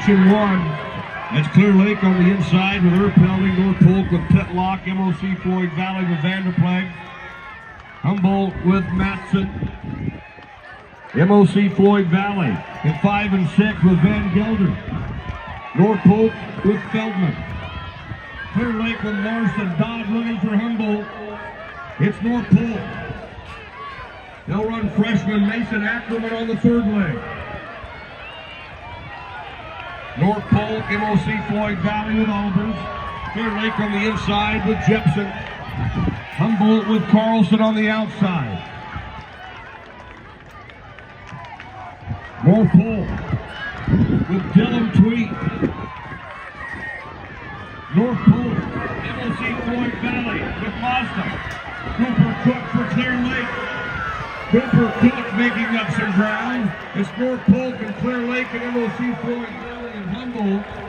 Section 1. That's Clear Lake on the inside with Earth Pelding, North Polk with Pitlock, MOC Floyd Valley with Vanderplag, Humboldt with Matson, MOC Floyd Valley at 5 and 6 with Van Gelder, North Polk with Feldman, Clear Lake with Larson, Dodd looking for Humboldt. It's North Polk. They'll run freshman Mason Ackerman on the third leg. North Polk, MOC Floyd Valley with Albers. Clear Lake on the inside with Jepson. Humboldt with Carlson on the outside. North Polk with Dylan Tweet. North Polk, MOC Floyd Valley with Mazda. Cooper Cook for Clear Lake. Cooper Cook making up some ground. It's North Polk and Clear Lake and MOC Floyd Valley and Humboldt.